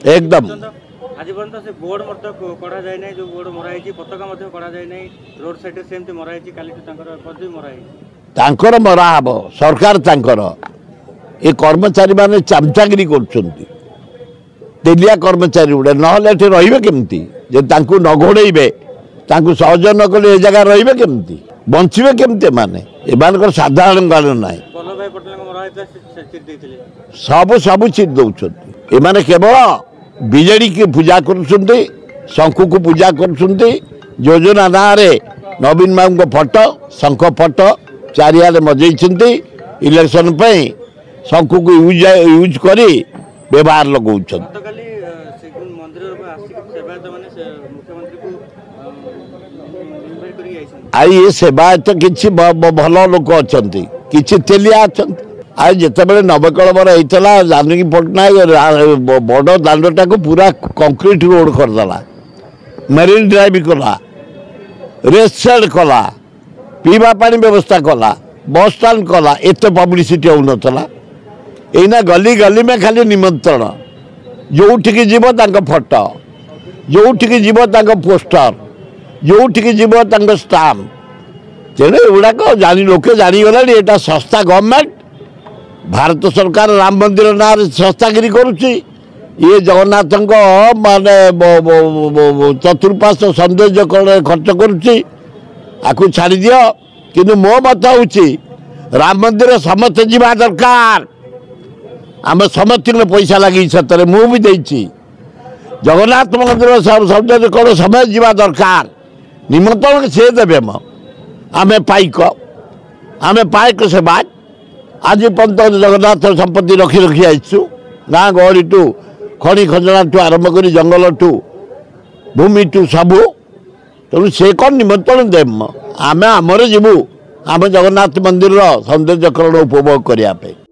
एकदम आज पर्यंत से बोर्ड कड़ा जाए ना जो बोर्ड मराई पताका कड़ा जाए ना रोड साइड सेमती मराई काली मरा मरा हम सरकार ये कर्मचारी माने चामचागिरी करिया कर्मचारी गुड़े ना रे केमती न घोड़े सहज न कले ए जगह रे केमती बचे केमती माने एमान साधारण ज्ञान ना सब सब चिट दौरान एमाने केवल बीजेडी की पूजा कर शंखु को पूजा कर योजना ना रे नवीन बाबू फोटो शंख फोटो चारियाले मजई इलेक्शन पे शंखु को यूज करी व्यवहार लगौ आई ये सेवायत किसी भल लोक अच्छा कि तेलिया अच्छा आज जिते नवकलवर होता जानकी पट्टनायक बड़ दांडटा को पूरा कंक्रीट रोड करदेला मेरीन ड्राइव कला रेस्ट कला पीवा पानी व्यवस्था कला बस स्टाण्ड कला एत पब्लिसिटी होना एना गली गली में खाली निमंत्रण जोठिक जीव फोटो जोठिक जीव पोस्टर जोठिक जीव स्टाम्प तेणु एगुड़ाक जानी लोके जानीगला यहाँ सस्ता गवर्नमेंट भारत सरकार राम मंदिर ना सस्तागिरी करुच्ची ये जगन्नाथ माने चतुर्पाश सौंदर्यकरण खर्च करुच्ची आकु छाड़ी दियो किंतु मो मत हूँ राम मंदिर समस्त जीवा दरकार आम समस्त पैसा लगी से मुझे देती जगन्नाथ मंदिर सौंदर्यकरण समय जीवा दरकार निमंत्रण से देवे आमे पाइक सेवा आज पर्यटन जगन्नाथ संपत्ति रखी रखी आईचु गाँ गहली टू खनि खजना टू आरंभ कर जंगल टू भूमि टू सबू तेणु से कौन निमंत्रण देव आमे आमर जीवु आम जगन्नाथ मंदिर सौंदर्यकरण उपभोग करने।